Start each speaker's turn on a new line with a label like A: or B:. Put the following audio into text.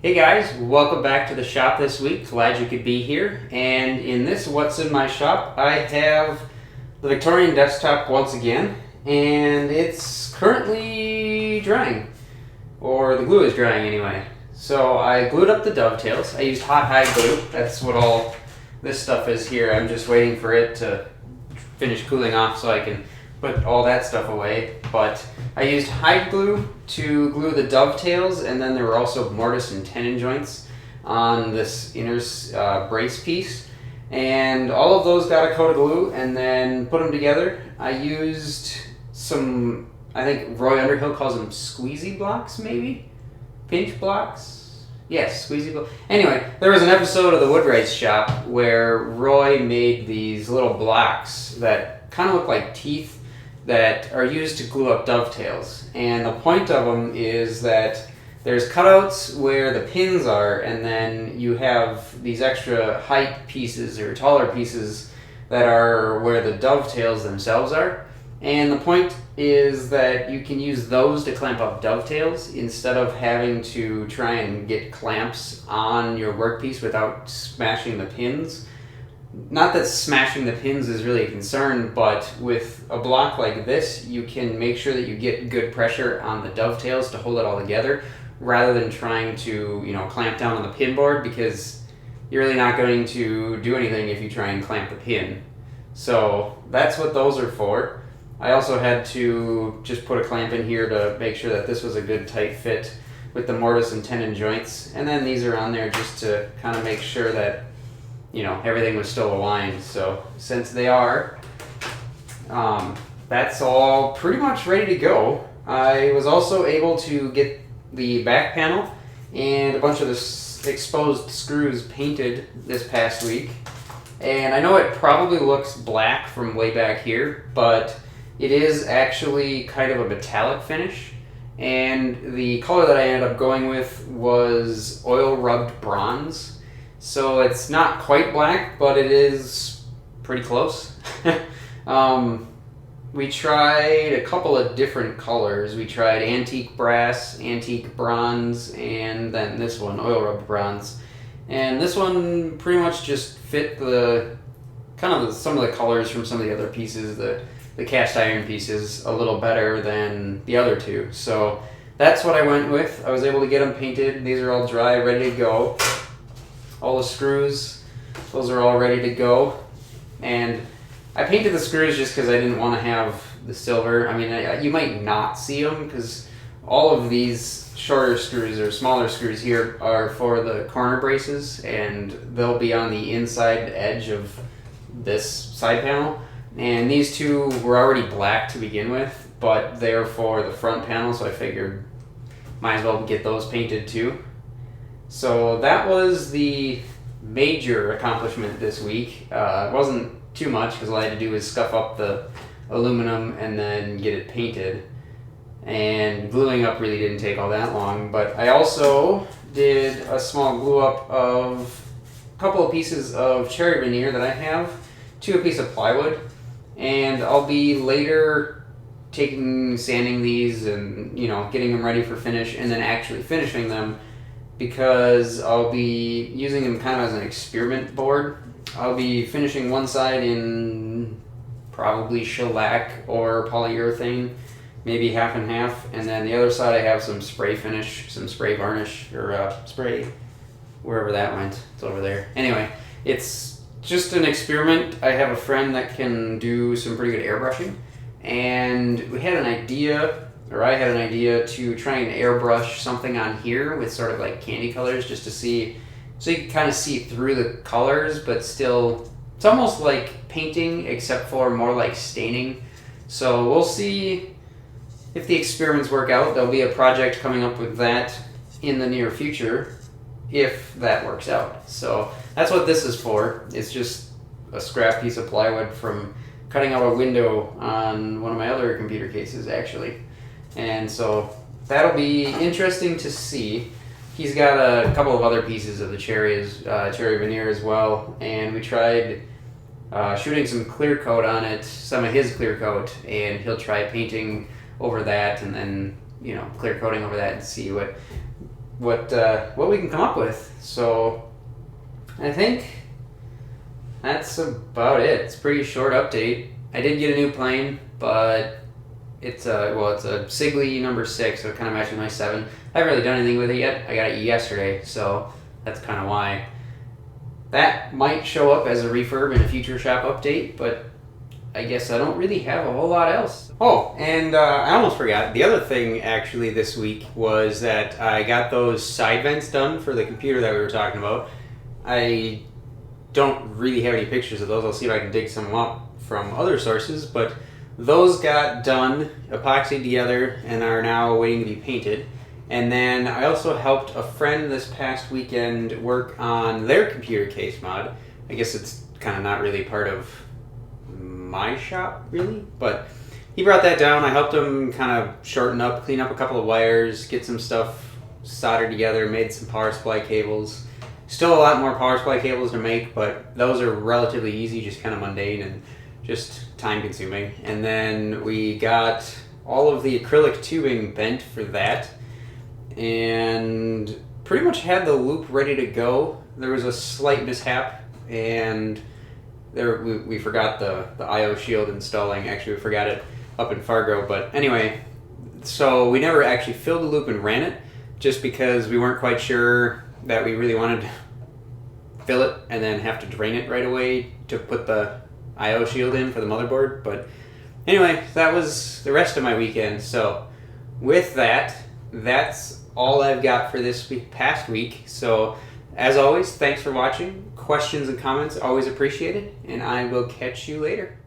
A: Hey guys, welcome back to the shop this week. Glad you could be here. And in this What's in My Shop, I have the Victorian Desktop once again, and it's currently drying, or the glue is drying anyway. So I glued up the dovetails. I used hot hide glue. That's what all this stuff is here. I'm just waiting for it to finish cooling off so I can put all that stuff away. But I used hide glue to glue the dovetails, and then there were also mortise and tenon joints on this inner brace piece. And all of those got a coat of glue and then put them together. I used some, I think Roy Underhill calls them squeezy blocks, maybe? Pinch blocks? Yes, squeezy blocks. Anyway, there was an episode of the Woodwright's shop where Roy made these little blocks that kind of look like teeth that are used to glue up dovetails. And the point of them is that there's cutouts where the pins are, and then you have these extra height pieces or taller pieces that are where the dovetails themselves are. And the point is that you can use those to clamp up dovetails instead of having to try and get clamps on your workpiece without smashing the pins. Not that smashing the pins is really a concern, but with a block like this, you can make sure that you get good pressure on the dovetails to hold it all together, rather than trying to, clamp down on the pin board, because you're really not going to do anything if you try and clamp the pin. So that's what those are for. I also had to just put a clamp in here to make sure that this was a good tight fit with the mortise and tenon joints, and then these are on there just to kind of make sure that everything was still aligned. So since they are, that's all pretty much ready to go. I was also able to get the back panel and a bunch of the exposed screws painted this past week. And I know it probably looks black from way back here, but it is actually kind of a metallic finish. And the color that I ended up going with was oil rubbed bronze. So it's not quite black, but it is pretty close. We tried a couple of different colors. We tried antique brass, antique bronze, and then this one, oil rubbed bronze. And this one pretty much just fit some of the colors from some of the other pieces, the cast iron pieces, a little better than the other two. So that's what I went with. I was able to get them painted. These are all dry, ready to go. All the screws, those are all ready to go. And I painted the screws just because I didn't want to have the silver. I mean, you might not see them because all of these shorter screws or smaller screws here are for the corner braces, and they'll be on the inside edge of this side panel. And these two were already black to begin with, but they're for the front panel, so I figured might as well get those painted too. So that was the major accomplishment this week. It wasn't too much because all I had to do was scuff up the aluminum and then get it painted. And gluing up really didn't take all that long. But I also did a small glue up of a couple of pieces of cherry veneer that I have to a piece of plywood. And I'll be later sanding these and getting them ready for finish, and then actually finishing them, because I'll be using them kind of as an experiment board. I'll be finishing one side in probably shellac or polyurethane, maybe half and half, and then the other side I have some spray finish, some spray varnish, or spray, wherever that went, it's over there. Anyway, it's just an experiment. I have a friend that can do some pretty good airbrushing, and I had an idea to try and airbrush something on here with sort of like candy colors, just to see, so you can kind of see through the colors, but still, it's almost like painting, except for more like staining. So we'll see if the experiments work out. There'll be a project coming up with that in the near future, if that works out. So that's what this is for. It's just a scrap piece of plywood from cutting out a window on one of my other computer cases, actually. And so that'll be interesting to see. He's got a couple of other pieces of the cherry veneer as well, and we tried shooting some clear coat on it, some of his clear coat, and he'll try painting over that, and then clear coating over that, and see what what we can come up with. So I think that's about it. It's a pretty short update. I did get a new plane, but it's a Sigley number 6, so it kind of matches my 7. I haven't really done anything with it yet. I got it yesterday, so that's kind of why. That might show up as a refurb in a future shop update, but I guess I don't really have a whole lot else. Oh, and I almost forgot. The other thing actually this week was that I got those side vents done for the computer that we were talking about. I don't really have any pictures of those. I'll see if I can dig some up from other sources, but those got done, epoxied together, and are now waiting to be painted. And then I also helped a friend this past weekend work on their computer case mod. I guess it's kind of not really part of my shop, really, but he brought that down. I helped him kind of shorten up, clean up a couple of wires, get some stuff soldered together, made some power supply cables. Still a lot more power supply cables to make, but those are relatively easy, just kind of mundane and just time consuming. And then we got all of the acrylic tubing bent for that, and pretty much had the loop ready to go. There was a slight mishap, and we forgot the I/O shield installing. Actually, we forgot it up in Fargo, but anyway, so we never actually filled the loop and ran it, just because we weren't quite sure that we really wanted to fill it and then have to drain it right away to put the I/O shield in for the motherboard. But anyway, that was the rest of my weekend. So with that, that's all I've got for this past week. So as always, thanks for watching. Questions and comments always appreciated, and I will catch you later.